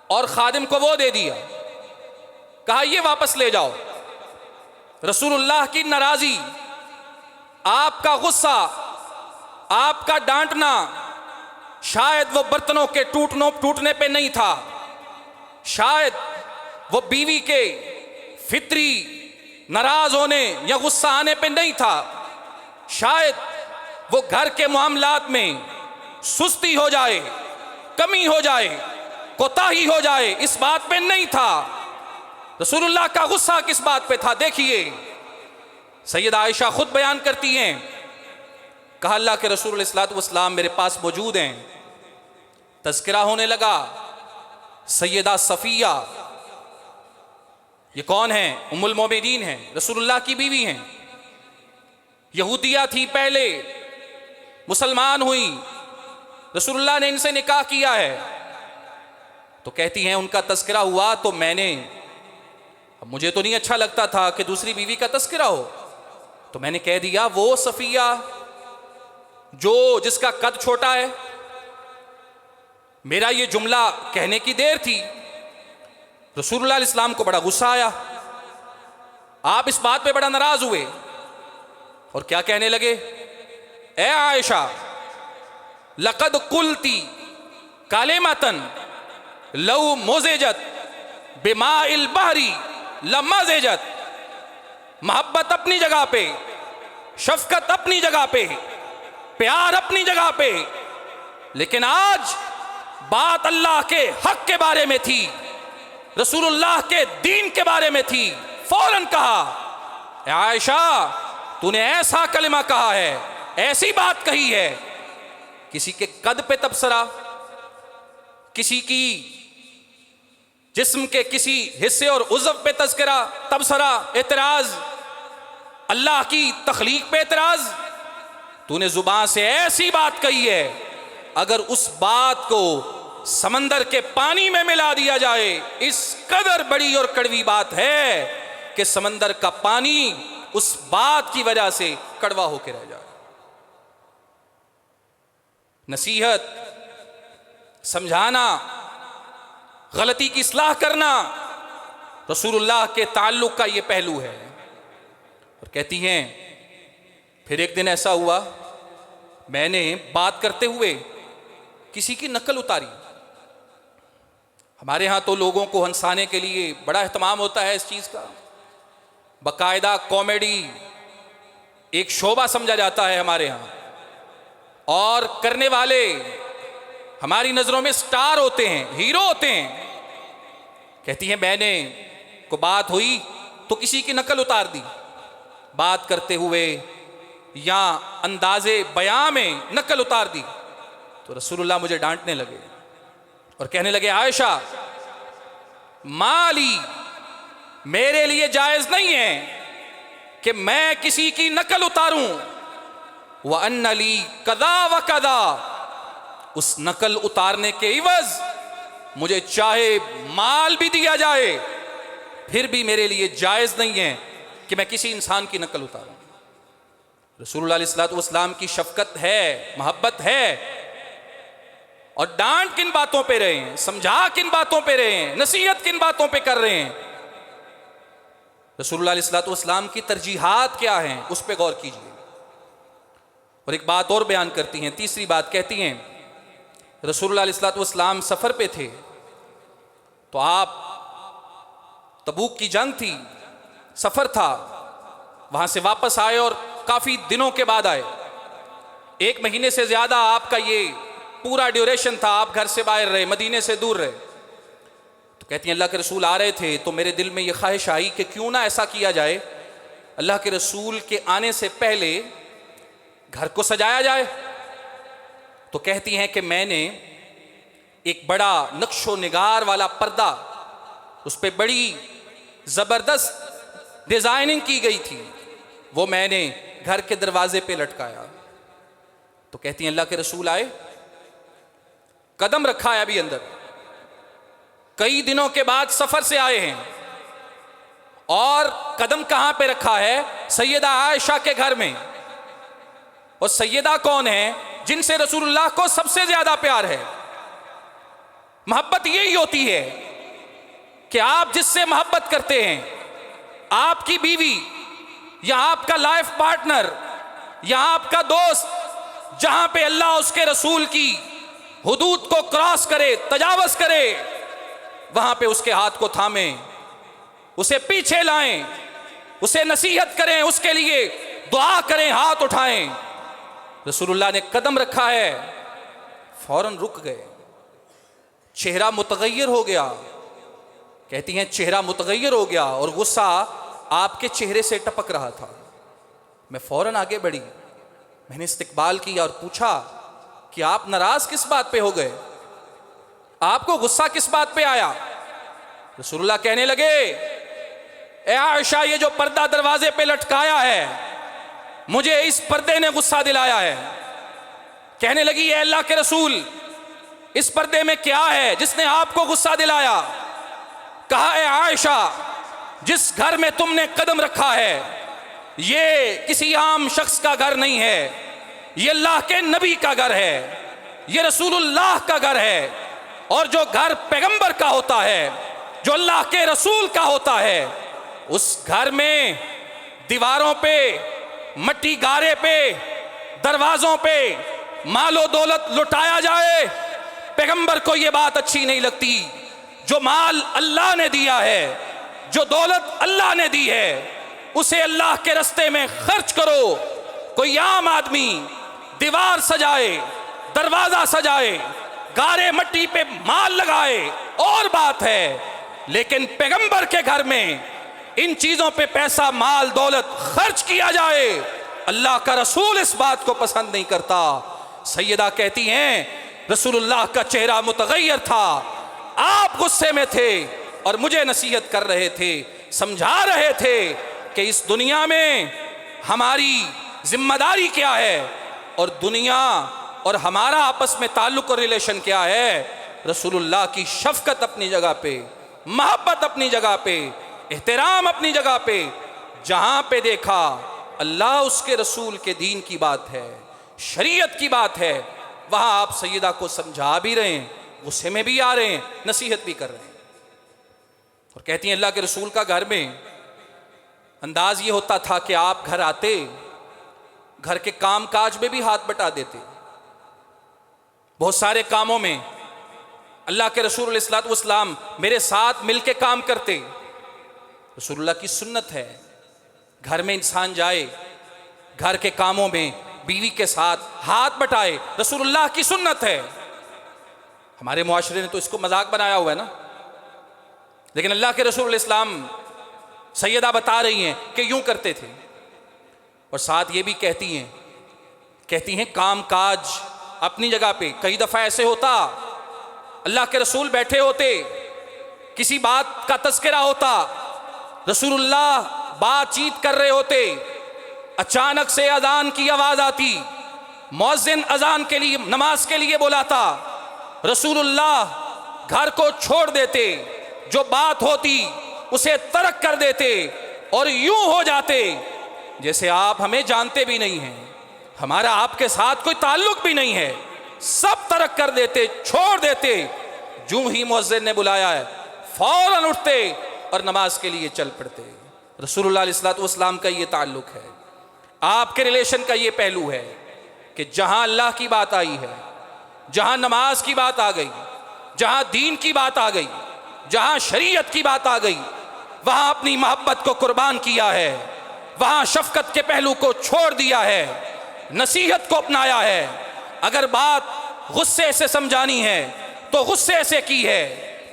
और खादिम को वो दे दिया, कहा ये वापस ले जाओ। रसूलुल्लाह की नाराजी, आपका गुस्सा, आपका डांटना शायद वो बर्तनों के टूटने पे नहीं था, शायद वो बीवी के फित्री नाराज होने या गुस्सा आने पे नहीं था, शायद वो घर के मामलात में सुस्ती हो जाए, कमी हो जाए, कोताही हो जाए, इस बात पे नहीं था। रसूलुल्लाह का गुस्सा किस बात पे था? देखिए सैयदा आयशा खुद बयान करती हैं, कहा अल्लाह के रसूल अलैहिस्सलातु वस्सलाम मेरे पास मौजूद हैं, तज़किरा होने लगा सैयदा सफ़िया, ये कौन है? उम्मुल मोमिनीन हैं, रसूलुल्लाह की बीवी हैं, यहूदिया थी, पहले मुसलमान हुई, रसूलुल्लाह ने इनसे निकाह किया है। तो कहती हैं उनका तज़किरा हुआ तो मैंने, अब मुझे तो नहीं अच्छा लगता था कि दूसरी बीवी का तज़किरा हो, तो मैंने कह दिया वो सफ़िया जो जिसका कद छोटा है। मेरा ये जुमला कहने की देर थी, रसूलुल्लाह अलैहिस्सलाम को बड़ा गुस्सा आया, आप इस बात पे बड़ा नाराज हुए और क्या कहने लगे, ए आयशा लक़द कुल्ती कालिमतन लौ मुज़िजत बिमाइल बहरी लमज़िजत। मोहब्बत अपनी जगह पे, शफ़क़त अपनी जगह पे, प्यार अपनी जगह पे, लेकिन आज बात अल्लाह के हक के बारे में थी, रसूलुल्लाह के दीन के बारे में थी। फौरन कहा आयशा तूने ऐसा कलिमा कहा है, ऐसी बात कही है, किसी के कद पे तबसरा, किसी की जिस्म के किसी हिस्से और उज़्व पे तज़किरा, तबसरा, एतराज, अल्लाह की तख्लीक पे एतराज, तूने जुबान से ऐसी बात कही है, अगर उस बात को समंदर के पानी में मिला दिया जाए, इस कदर बड़ी और कड़वी बात है कि समंदर का पानी उस बात की वजह से कड़वा होकर रह जाए। नसीहत, समझाना, गलती की इस्लाह करना रसूलुल्लाह के ताल्लुक का ये पहलू है। और कहती हैं फिर एक दिन ऐसा हुआ, मैंने बात करते हुए किसी की नकल उतारी। हमारे यहाँ तो लोगों को हंसाने के लिए बड़ा एहतमाम होता है इस चीज़ का, बाकायदा कॉमेडी एक शोबा समझा जाता है हमारे यहाँ, और करने वाले हमारी नज़रों में स्टार होते हैं, हीरो होते हैं। कहती हैं मैंने को बात हुई तो किसी की नकल उतार दी, बात करते हुए या अंदाजे बयां में नकल उतार दी। तो रसूलुल्लाह मुझे डांटने लगे और कहने लगे, आयशा, माली, मेरे लिए जायज नहीं है कि मैं किसी की नकल उतारूं, व अन्नली कदा व कदा, उस नकल उतारने के इवज मुझे चाहे माल भी दिया जाए, फिर भी मेरे लिए जायज नहीं है कि मैं किसी इंसान की नकल उतारूं। रसूलुल्लाह अलैहिस्सलातु वस्सलाम की शफकत है, मोहब्बत है, और डांट किन बातों पे रहे हैं, समझा किन बातों पे रहे हैं, नसीहत किन बातों पे कर रहे हैं, रसूलुल्लाह अलैहिस्सलातु वस्सलाम की तरजीहात क्या हैं, उस पे गौर कीजिए। और एक बात और बयान करती हैं, तीसरी बात कहती हैं, रसूलुल्लाह अलैहिस्सलातु वस्सलाम सफर पे थे, तो आप, तबूक की जंग थी, सफर था, वहां से वापस आए और काफी दिनों के बाद आए, 1 महीने से ज्यादा आपका ये पूरा ड्यूरेशन था, आप घर से बाहर रहे, मदीने से दूर रहे। तो कहती हैं, अल्लाह के रसूल आ रहे थे तो मेरे दिल में ये ख्वाहिश आई कि क्यों ना ऐसा किया जाए, अल्लाह के रसूल के आने से पहले घर को सजाया जाए। तो कहती हैं कि मैंने एक बड़ा नक्शो निगार वाला पर्दा, उस पर बड़ी जबरदस्त डिजाइनिंग की गई थी, वो मैंने घर के दरवाजे पे लटकाया। तो कहती हैं, अल्लाह के रसूल आए, कदम रखा है अभी अंदर, कई दिनों के बाद सफर से आए हैं, और कदम कहां पे रखा है? सैयदा आयशा के घर में। और सैयदा कौन है? जिनसे रसूलुल्लाह को सबसे ज्यादा प्यार है। मोहब्बत यही होती है कि आप जिससे मोहब्बत करते हैं, आपकी बीवी या आपका लाइफ पार्टनर या आपका दोस्त, जहां पे अल्लाह उसके रसूल की हुदूद को क्रॉस करे, तजावज करे, वहां पे उसके हाथ को थामें, उसे पीछे लाएं, उसे नसीहत करें, उसके लिए दुआ करें, हाथ उठाएं। रसूलुल्लाह ने कदम रखा है, फौरन रुक गए, चेहरा मुतगय्यर हो गया। कहती हैं, चेहरा मुतगय्यर हो गया और गुस्सा आपके चेहरे से टपक रहा था। मैं फौरन आगे बढ़ी, मैंने इस्तकबाल किया और पूछा कि आप नाराज किस बात पे हो गए, आपको गुस्सा किस बात पे आया? रसूलुल्लाह कहने लगे, ए आयशा, ये जो पर्दा दरवाजे पे लटकाया है, मुझे इस पर्दे ने गुस्सा दिलाया है। कहने लगी, ए अल्लाह के रसूल, इस पर्दे में क्या है जिसने आपको गुस्सा दिलाया? कहा, ए आयशा, जिस घर में तुमने कदम रखा है, ये किसी आम शख्स का घर नहीं है, ये अल्लाह के नबी का घर है, ये रसूलुल्लाह का घर है। और जो घर पैगंबर का होता है, जो अल्लाह के रसूल का होता है, उस घर में दीवारों पे, मट्टी गारे पे, दरवाजों पे मालो दौलत लुटाया जाए, पैगंबर को ये बात अच्छी नहीं लगती। जो माल अल्लाह ने दिया है, जो दौलत अल्लाह ने दी है, उसे अल्लाह के रास्ते में खर्च करो। कोई आम आदमी दीवार सजाए, दरवाजा सजाए, गारे मट्टी पे माल लगाए, और बात है, लेकिन पैगंबर के घर में इन चीजों पे पैसा, माल, दौलत खर्च किया जाए, अल्लाह का रसूल इस बात को पसंद नहीं करता। सैयदा कहती हैं, रसूलुल्लाह का चेहरा मुतगय्यर था, आप गुस्से में थे और मुझे नसीहत कर रहे थे, समझा रहे थे कि इस दुनिया में हमारी जिम्मेदारी क्या है और दुनिया और हमारा आपस में ताल्लुक और रिलेशन क्या है। रसूलुल्लाह की शफकत अपनी जगह पे, मोहब्बत अपनी जगह पे, एहतराम अपनी जगह पे, जहां पे देखा अल्लाह उसके रसूल के दीन की बात है, शरीयत की बात है, वहां आप सैयदा को समझा भी रहे हैं, गुस्से में भी आ रहे हैं, नसीहत भी कर रहे हैं। और कहती हैं, अल्लाह के रसूल का घर में अंदाज ये होता था कि आप घर आते, घर के काम काज में भी हाथ बटा देते, बहुत सारे कामों में अल्लाह के रसूल अलैहिस्सलातु वस्सलाम मेरे साथ मिलके काम करते। रसूलुल्लाह की सुन्नत है, घर में इंसान जाए, घर के कामों में बीवी के साथ हाथ बटाए, रसूलुल्लाह की सुन्नत है। हमारे मुआशरे ने तो इसको मजाक बनाया हुआ है ना, लेकिन अल्लाह के रसूल इस्लाम सैयदा बता रही हैं कि यूं करते थे। और साथ ये भी कहती हैं काम काज अपनी जगह पे। कई दफ़ा ऐसे होता अल्लाह के रसूल बैठे होते, किसी बात का तज़किरा होता, रसूलुल्लाह बातचीत कर रहे होते, अचानक से अजान की आवाज़ आती, मुअज्जिन अजान के लिए नमाज के लिए बुलाता, रसूलुल्लाह घर को छोड़ देते, जो बात होती उसे तर्क कर देते और यूं हो जाते जैसे आप हमें जानते भी नहीं हैं, हमारा आपके साथ कोई ताल्लुक भी नहीं है। सब तर्क कर देते, छोड़ देते, जूं ही मुअज्जिन ने बुलाया है फौरन उठते और नमाज के लिए चल पड़ते। रसूलुल्लाह अलैहिस्सलातु वस्सलाम का ये ताल्लुक है, आपके रिलेशन का ये पहलू है कि जहां अल्लाह की बात आई है, जहां नमाज की बात आ गई, जहां दीन की बात आ गई, जहां शरीयत की बात आ गई, वहां अपनी मोहब्बत को कुर्बान किया है, वहां शफकत के पहलू को छोड़ दिया है, नसीहत को अपनाया है। अगर बात गुस्से से समझानी है तो गुस्से से की है,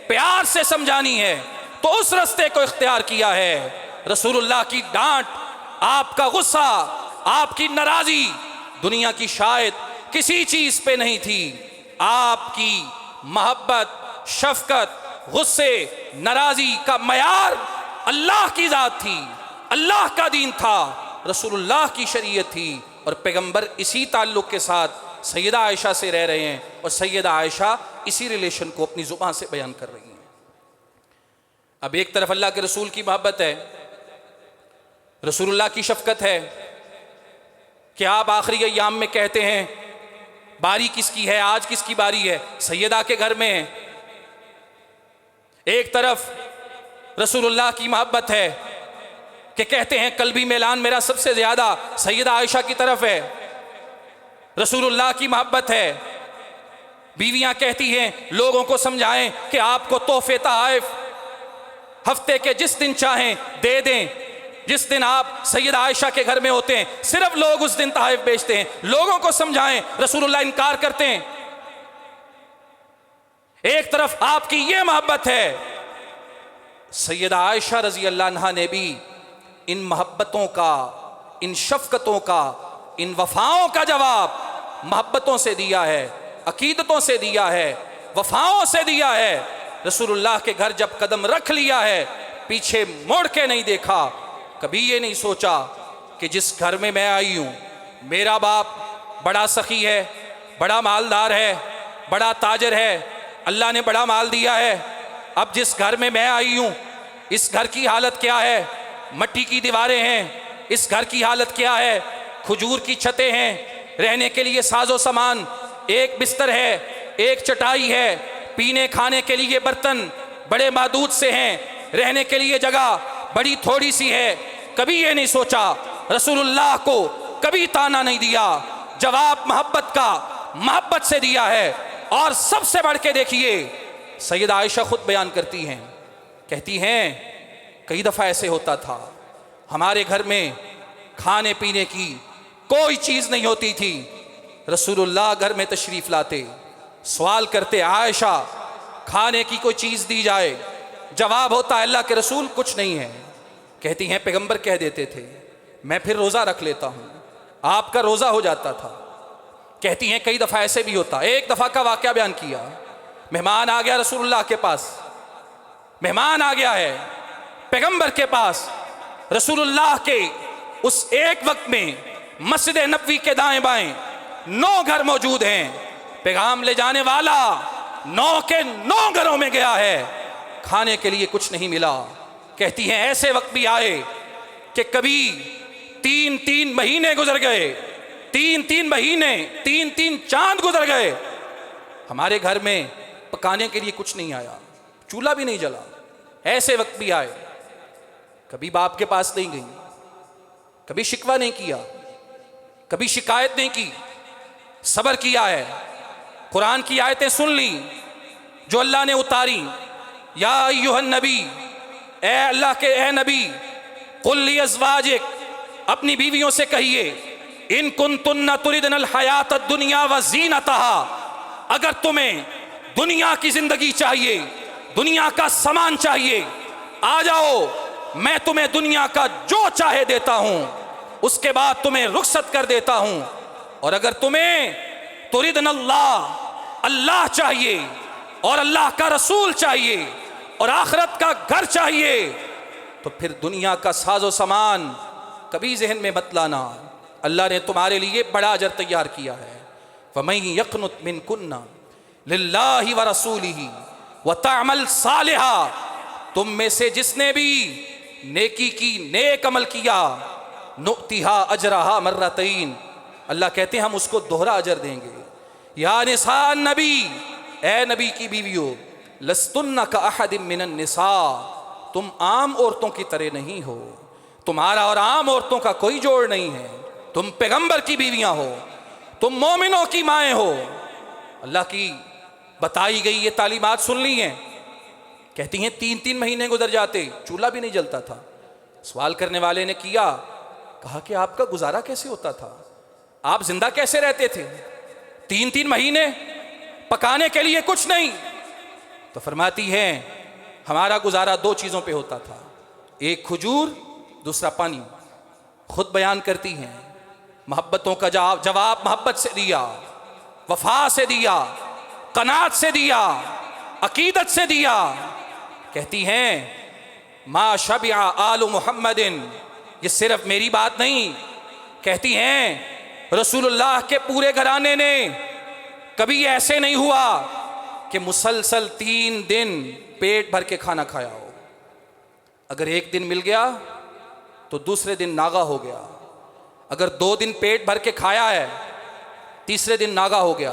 प्यार से समझानी है तो उस रास्ते को इख्तियार किया है। रसूलुल्लाह की डांट, आपका गुस्सा, आपकी नाराजी दुनिया की शायद किसी चीज पे नहीं थी। आपकी मोहब्बत, शफकत, गुस्से, नाराजी का मयार अल्लाह की जात थी, अल्लाह का दीन था, रसूलुल्लाह की शरीयत थी। और पैगंबर इसी ताल्लुक के साथ सैयदा आयशा से रह रहे हैं और सैयदा आयशा इसी रिलेशन को अपनी जुबान से बयान कर रही हैं। अब एक तरफ अल्लाह के रसूल की मोहब्बत है, रसूलुल्लाह की शफकत है कि आप आखिरी अय्याम में कहते हैं बारी किसकी है, आज किसकी बारी है, सैयदा के घर में है। एक तरफ रसूलुल्लाह की मोहब्बत है कि कहते हैं कल्बी मैलान मेरा सबसे ज्यादा सैयदा आयशा की तरफ है। रसूलुल्लाह की मोहब्बत है, बीवियां कहती हैं लोगों को समझाएं कि आपको तोहफे तोहफ़ हफ्ते के जिस दिन चाहें दे दें। जिस दिन आप सैयदा आयशा के घर में होते हैं सिर्फ लोग उस दिन तोहफ़े बेचते हैं, लोगों को समझाएं, रसूलुल्लाह इनकार करते हैं। एक तरफ आपकी ये मोहब्बत है, सैयदा आयशा रजी अल्लाह अन्हा ने भी इन मोहब्बतों का, इन शफकतों का, इन वफाओं का जवाब मोहब्बतों से दिया है, अकीदतों से दिया है, वफाओं से दिया है। रसूलुल्लाह के घर जब कदम रख लिया है पीछे मुड़ के नहीं देखा, कभी ये नहीं सोचा कि जिस घर में मैं आई हूँ मेरा बाप बड़ा सखी है, बड़ा मालदार है, बड़ा ताजर है, अल्लाह ने बड़ा माल दिया है। अब जिस घर में मैं आई हूँ इस घर की हालत क्या है, मट्टी की दीवारें हैं, इस घर की हालत क्या है, खजूर की छतें हैं, रहने के लिए साजो सामान, एक बिस्तर है, एक चटाई है, पीने खाने के लिए बर्तन बड़े महदूद से हैं, रहने के लिए जगह बड़ी थोड़ी सी है। कभी ये नहीं सोचा, रसूलुल्लाह को कभी ताना नहीं दिया, जवाब मोहब्बत का मोहब्बत से दिया है। और सबसे बढ़ के देखिए सैयदा आयशा खुद बयान करती हैं, कहती हैं कई दफ़ा ऐसे होता था हमारे घर में खाने पीने की कोई चीज़ नहीं होती थी, रसूलुल्लाह घर में तशरीफ़ लाते, सवाल करते आयशा खाने की कोई चीज़ दी जाए, जवाब होता अल्लाह के रसूल कुछ नहीं है। कहती हैं पैगंबर कह देते थे मैं फिर रोज़ा रख लेता हूँ, आपका रोज़ा हो जाता था। कहती हैं कई दफ़ा ऐसे भी होता, एक दफ़ा का वाक़या बयान किया, मेहमान आ गया रसूलुल्लाह के पास, मेहमान आ गया है पैगंबर के पास, रसूलुल्लाह के उस एक वक्त में मस्जिद नबवी के दाएं बाएं 9 घर मौजूद हैं, पैगाम ले जाने वाला 9 के 9 घरों में गया है, खाने के लिए कुछ नहीं मिला। कहती हैं ऐसे वक्त भी आए कि कभी 3-3 महीने गुजर गए, 3-3 महीने, 3-3 चांद गुजर गए, हमारे घर में पकाने के लिए कुछ नहीं आया, चूल्हा भी नहीं जला। ऐसे वक्त भी आए, कभी बाप के पास नहीं गई, कभी शिकवा नहीं किया, कभी शिकायत नहीं की, सब्र किया है, कुरान की आयतें सुन ली जो अल्लाह ने उतारी, या अय्युहन नबी, ए अल्लाह के ए नबी, कुल ली अज़वाजिक, अपनी बीवियों से कहिए, इन कुन्तुन्ना तुरिदनल हयातद दुनिया व ज़ीनतहा, अगर तुम्हें दुनिया की जिंदगी चाहिए, दुनिया का सामान चाहिए, आ जाओ, मैं तुम्हें दुनिया का जो चाहे देता हूं, उसके बाद तुम्हें रुखसत कर देता हूं। और अगर तुम्हें तुरिदन अल्लाह, अल्लाह चाहिए और अल्लाह का रसूल चाहिए और आखिरत का घर चाहिए, तो फिर दुनिया का साजो सामान कभी जहन में मत लाना। अल्लाह ने तुम्हारे लिए बड़ा अजर तैयार किया है। वमन यक़नुत मिनकुन्ना लिल्लाहि व रसूलिही व तअमल सालिहा, तुम में से जिसने भी नेकी की, नेक अमल किया, नुअतिहा अजरहा मर्रतैन, अल्लाह कहते हैं हम उसको दोहरा अजर देंगे। या निसा नबी, ए नबी की बीवियों, लस्तुन्ना का अहदिम मिनन निसा, तुम आम औरतों की तरह नहीं हो, तुम्हारा और आम औरतों का कोई जोड़ नहीं है। तुम पैगंबर की बीवियां हो, तुम मोमिनों की माएँ हो। अल्लाह की बताई गई ये तालीमात सुन ली हैं। कहती हैं 3-3 महीने गुजर जाते, चूल्हा भी नहीं जलता था। सवाल करने वाले ने किया, कहा कि आपका गुजारा कैसे होता था, आप जिंदा कैसे रहते थे, 3-3 महीने पकाने के लिए कुछ नहीं। तो फरमाती हैं हमारा गुजारा 2 चीज़ों पे होता था, एक खजूर, दूसरा पानी। खुद बयान करती हैं मोहब्बतों का जवाब मोहब्बत से दिया, वफा से दिया, कनात से दिया, अकीदत से दिया। कहती हैं मा शबिया आलु मुहम्मदिन, ये सिर्फ मेरी बात नहीं, कहती हैं रसूलुल्लाह के पूरे घराने ने कभी ऐसे नहीं हुआ कि मुसलसल 3 दिन पेट भर के खाना खाया हो। अगर एक दिन मिल गया तो दूसरे दिन नागा हो गया, अगर 2 दिन पेट भर के खाया है, तीसरे दिन नागा हो गया।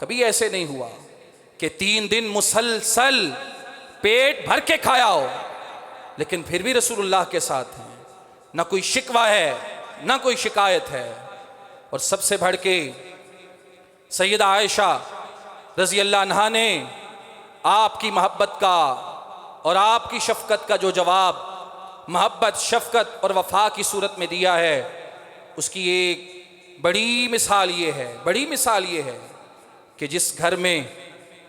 कभी ऐसे नहीं हुआ कि 3 दिन मुसलसल पेट भर के खाया हो, लेकिन फिर भी रसूलुल्लाह के साथ हैं, ना कोई शिकवा है ना कोई शिकायत है। और सबसे बढ़ के सैयदा आयशा रज़ी अल्लाह अन्हा ने आपकी मोहब्बत का और आपकी शफ़क़त का जो जवाब मोहब्बत, शफ़क़त और वफ़ा की सूरत में दिया है, उसकी एक बड़ी मिसाल ये है, बड़ी मिसाल ये है कि जिस घर में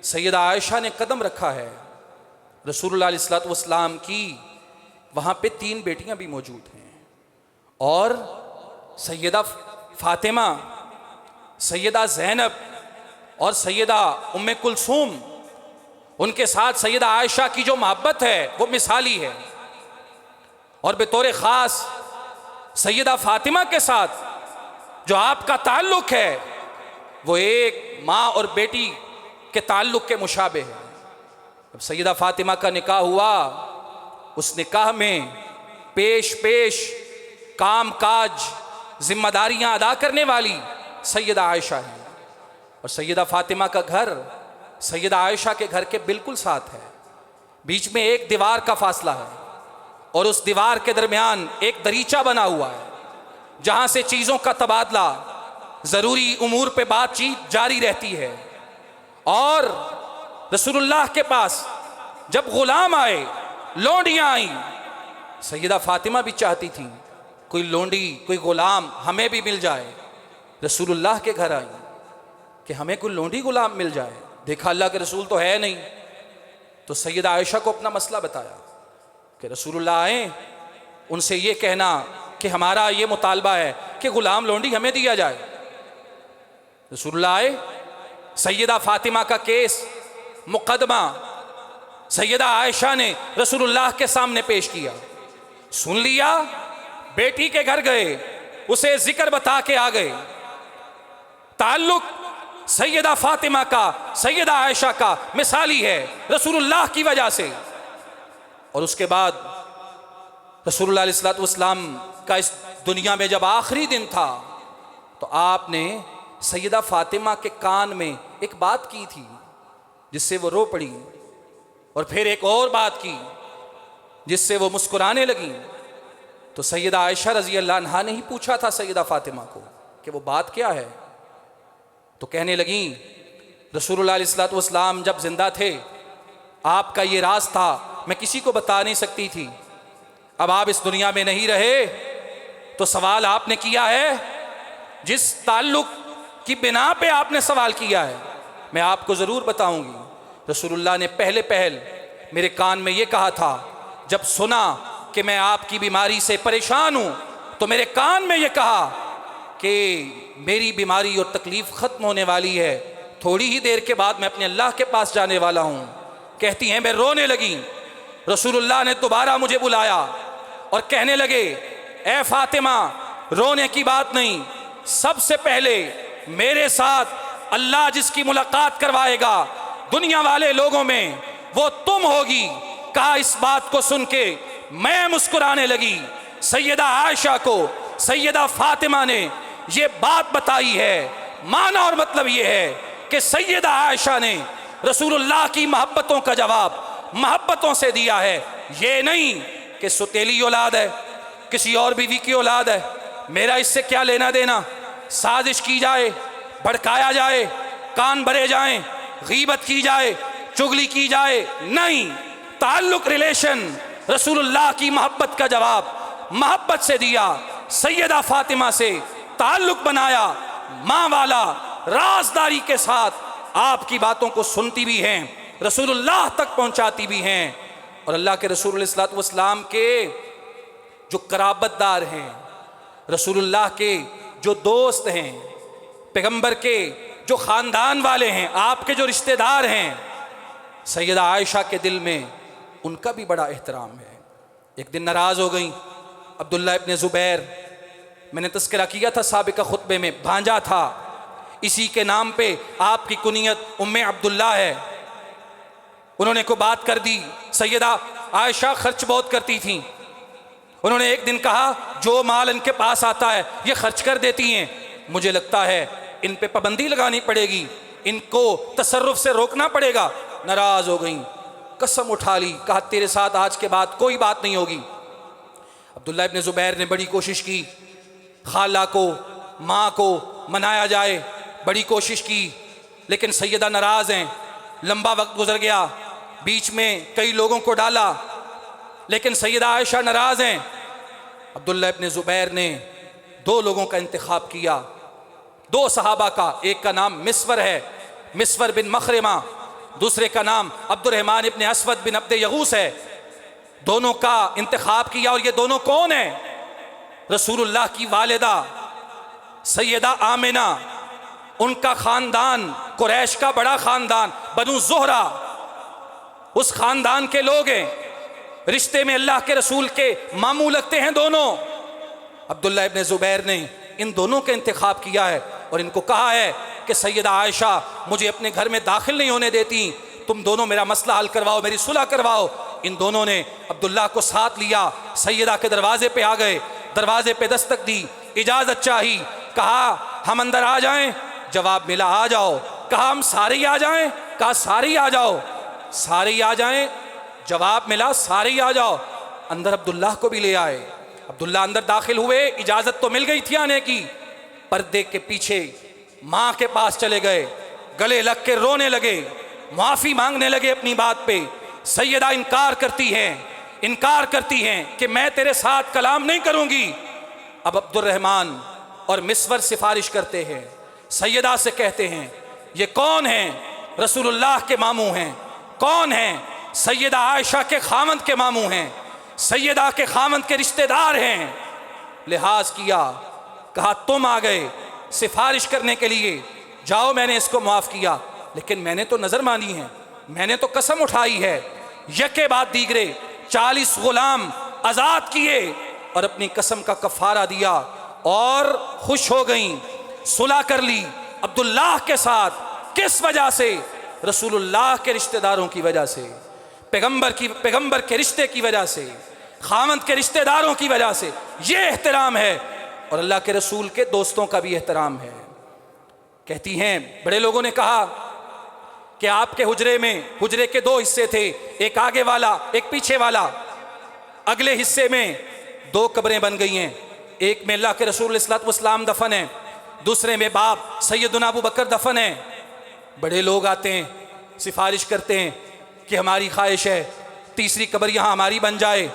सैयदा आयशा ने कदम रखा है रसूलुल्लाह अलैहिस्सलातु वस्सलाम की, वहाँ पे 3 बेटियाँ भी मौजूद हैं। और सैयदा फ़ातिमा, सैयदा ज़ैनब और सैयदा उम्मे कुलसूम, उनके साथ सैयदा आयशा की जो मोहब्बत है वो मिसाली है। और बेतौर ख़ास सैयदा फ़ातिमा के साथ जो आपका ताल्लुक़ है वो एक माँ और बेटी के ताल्लुक़ के मुशाबे है। अब सैयदा फ़ातिमा का निकाह हुआ, उस निकाह में पेश पेश काम काज जिम्मेदारियाँ अदा करने वाली सैयदा आयशा है। और सैयदा फ़ातिमा का घर सैयदा आयशा के घर के बिल्कुल साथ है, बीच में एक दीवार का फासला है और उस दीवार के दरमियान एक दरीचा बना हुआ है जहाँ से चीज़ों का तबादला, ज़रूरी उमूर पे बातचीत जारी रहती है। और रसूलुल्लाह के पास जब ग़ुलाम आए, लोंडियाँ आईं, सैयदा फ़ातिमा भी चाहती थी कोई लोंडी, कोई ग़ुलाम हमें भी मिल जाए। रसूलुल्लाह के घर आई कि हमें कोई लोंडी ग़ुलाम मिल जाए। देखा अल्लाह के रसूल तो है नहीं, तो सैयदा आयशा को अपना मसला बताया कि रसूलुल्लाह आए, उनसे ये कहना कि हमारा ये मुतालबा है कि ग़ुलाम लोंडी हमें दिया जाए। रसूलुल्लाह आए, सैयदा फ़ातिमा का केस, मुकदमा सैयदा आयशा ने रसूलुल्लाह के सामने पेश किया, सुन लिया, बेटी के घर गए, उसे जिक्र बता के आ गए। ताल्लुक सैयदा फ़ातिमा का सैयदा आयशा का मिसाली है रसूलुल्लाह की वजह से। और उसके बाद रसूलुल्लाह अलैहि वसल्लम का इस दुनिया में जब आखिरी दिन था तो आपने सैयदा फ़ातिमा के कान में एक बात की थी जिससे वो रो पड़ी, और फिर एक और बात की जिससे वो मुस्कुराने लगी। तो सैयदा आयशा रज़ी अल्लाह अन्हा ने ही पूछा था सैयदा फ़ातिमा को कि वो बात क्या है। तो कहने लगी रसूलुल्लाह अलैहि वसल्लम जब ज़िंदा थे आपका ये राज था, मैं किसी को बता नहीं सकती थी। अब आप इस दुनिया में नहीं रहे तो सवाल आपने किया है, जिस ताल्लुक़ की बिना पे आपने सवाल किया है मैं आपको ज़रूर बताऊंगी। रसूलुल्लाह ने पहले पहल मेरे कान में ये कहा था, जब सुना कि मैं आपकी बीमारी से परेशान हूँ तो मेरे कान में ये कहा कि मेरी बीमारी और तकलीफ़ ख़त्म होने वाली है, थोड़ी ही देर के बाद मैं अपने अल्लाह के पास जाने वाला हूँ। कहती हैं मैं रोने लगी। रसूलुल्लाह ने दोबारा मुझे बुलाया और कहने लगे, ए फातिमा, रोने की बात नहीं, सबसे पहले मेरे साथ अल्लाह जिसकी मुलाकात करवाएगा दुनिया वाले लोगों में, वो तुम होगी। कहा इस बात को सुन के मैं मुस्कुराने लगी। सैयदा आयशा को सैयदा फातिमा ने ये बात बताई है। माना और मतलब ये है कि सैयदा आयशा ने रसूलुल्लाह की मोहब्बतों का जवाब मोहब्बतों से दिया है। ये नहीं कि सुतेली औलाद है, किसी और बीवी की औलाद है, मेरा इससे क्या लेना देना। साजिश की जाए, भड़काया जाए, कान भरे जाएं, गीबत की जाए, चुगली की जाए, नहीं। ताल्लुक, रिलेशन, रसूलुल्लाह की मोहब्बत का जवाब मोहब्बत से दिया। सैयदा फातिमा से ताल्लुक बनाया, माँ वाला, राजदारी के साथ आपकी बातों को सुनती भी हैं, रसूलुल्लाह तक पहुंचाती भी हैं। और अल्लाह के रसूल सल्लल्लाहु अलैहि वसल्लम के जो कराबतदार हैं, रसूलुल्लाह के जो दोस्त हैं, पैगंबर के जो ख़ानदान वाले हैं, आपके जो रिश्तेदार हैं, सैयदा आयशा के दिल में उनका भी बड़ा एहतराम है। एक दिन नाराज़ हो गई। अब्दुल्ला इब्न ज़ुबैर, मैंने तज़किरा किया था साबिका खुतबे में, भांजा था, इसी के नाम पे आपकी कुनियत उम्मे अब्दुल्ला है। उन्होंने को बात कर दी। सैयदा आयशा खर्च बहुत करती थी। उन्होंने एक दिन कहा जो माल इनके पास आता है ये खर्च कर देती हैं, मुझे लगता है इन पे पाबंदी लगानी पड़ेगी, इनको तसर्रुफ से रोकना पड़ेगा। नाराज़ हो गई, कसम उठा ली, कहा तेरे साथ आज के बाद कोई बात नहीं होगी। अब्दुल्ला इब्न ज़ुबैर ने बड़ी कोशिश की, खाला को, माँ को मनाया जाए, बड़ी कोशिश की, लेकिन सैयदा नाराज़ हैं। लंबा वक्त गुजर गया, बीच में कई लोगों को डाला, लेकिन सैयदा आयशा नाराज़ हैं। अब्दुल्ला इब्न ज़ुबैर ने दो लोगों का इंतखाब किया, दो सहाबा का। एक का नाम मिस्वर है, मिस्वर बिन मखरिमा, दूसरे का नाम अब्दुर्रहमान इब्न अस्वद बिन अब्द यगूस है। दोनों का इंतखाब किया। और ये दोनों कौन है? रसूलुल्लाह की वालिदा सैयदा आमिना, उनका ख़ानदान कुरैश का बड़ा ख़ानदान, बनु ज़ुहरा, उस ख़ानदान के लोग हैं। रिश्ते में अल्लाह के रसूल के मामू लगते हैं दोनों। अब्दुल्ला इब्न ज़ुबैर ने इन दोनों का इंतखाब किया है और इनको कहा है कि सैयदा आयशा मुझे अपने घर में दाखिल नहीं होने देती, तुम दोनों मेरा मसला हल करवाओ, मेरी सुलह करवाओ। इन दोनों ने अब्दुल्ला को साथ लिया, सैयदा के दरवाजे पे आ गए, दरवाजे पे दस्तक दी, इजाज़त चाही, कहा हम अंदर आ जाएं, जवाब मिला आ जाओ। कहा हम सारे ही आ जाएं, कहा सारे ही आ जाओ। सारे ही आ जाएं, जवाब मिला सारे ही आ जाओ। अंदर अब्दुल्ला को भी ले आए। अब्दुल्ला अंदर दाखिल हुए, इजाज़त तो मिल गई थी आने की। पर्दे के पीछे माँ के पास चले गए, गले लग के रोने लगे, माफ़ी मांगने लगे अपनी बात पे। सैयदा इनकार करती हैं कि मैं तेरे साथ कलाम नहीं करूँगी। अब अब्दुर्रहमान और मिस्वर सिफारिश करते हैं, सैयदा से कहते हैं ये कौन हैं? रसूलुल्लाह के मामू हैं। कौन हैं? सैयदा आयशा के खामंद के मामू हैं, सैयदा के खामंद के रिश्तेदार हैं। लिहाज किया, कहा तुम आ गए सिफारिश करने के लिए, जाओ मैंने इसको माफ़ किया, लेकिन मैंने तो नज़र मानी है, मैंने तो कसम उठाई है। यके बाद दीगरे 40 गुलाम आज़ाद किए और अपनी कसम का कफ़ारा दिया और खुश हो गई, सुलह कर ली अब्दुल्लाह के साथ। किस वजह से? रसूलुल्लाह के रिश्तेदारों की वजह से, पैगंबर के रिश्ते की वजह से, खामंद के रिश्तेदारों की वजह से। ये एहतराम है और अल्लाह के रसूल के दोस्तों का भी एहतराम है। कहती हैं बड़े लोगों ने कहा कि आपके हुजरे के दो हिस्से थे, एक आगे वाला एक पीछे वाला। अगले हिस्से में दो कब्रें बन गई हैं, एक में अल्लाह के रसूल सल्लल्लाहु अलैहि वसल्लम दफन है, दूसरे में बाप सैयदना अबू बकर दफन है। बड़े लोग आते हैं, सिफारिश करते हैं कि हमारी ख्वाहिश है तीसरी कब्र यहाँ हमारी बन जाए।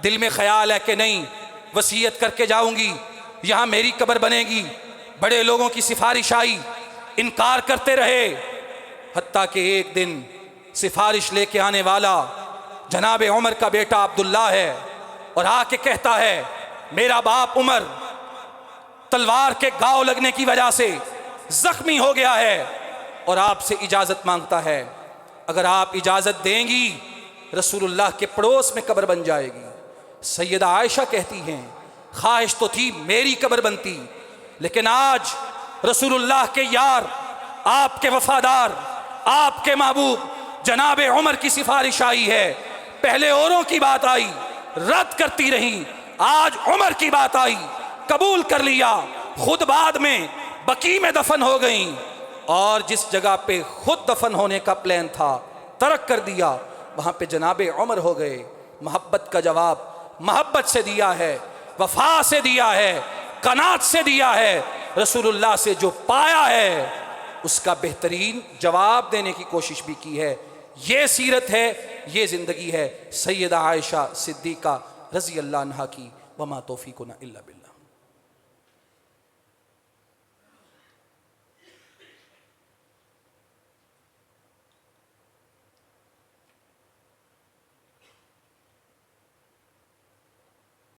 दिल में ख्याल है कि नहीं, वसीयत करके जाऊंगी, यहाँ मेरी कब्र बनेगी। बड़े लोगों की सिफारिश आई, इनकार करते रहे, हत्ता कि एक दिन सिफारिश लेके आने वाला जनाब उमर का बेटा अब्दुल्ला है और आके कहता है मेरा बाप उमर तलवार के घाव लगने की वजह से जख्मी हो गया है और आपसे इजाज़त मांगता है। अगर आप इजाज़त देंगी रसूलुल्लाह के पड़ोस में कब्र बन जाएगी। सैयदा आयशा कहती हैं, ख्वाहिश तो थी मेरी कब्र बनती, लेकिन आज रसूलुल्लाह के यार, आपके वफादार, आपके महबूब जनाब उमर की सिफारिश आई है। पहले औरों की बात आई, रद्द करती रही, आज उमर की बात आई, कबूल कर लिया। खुद बाद में बकी में दफन हो गई और जिस जगह पे खुद दफन होने का प्लान था तर्क कर दिया, वहां पे जनाबे उमर हो गए। मोहब्बत का जवाब मोहब्बत से दिया है, वफा से दिया है, कनात से दिया है। रसूलुल्लाह से जो पाया है उसका बेहतरीन जवाब देने की कोशिश भी की है। ये सीरत है, ये ज़िंदगी है सैयदा आयशा सिद्दीक़ा रज़ी अल्लाह अन्हा की। वमा तौफ़ीक़ुना इल्ला बिल्लाह।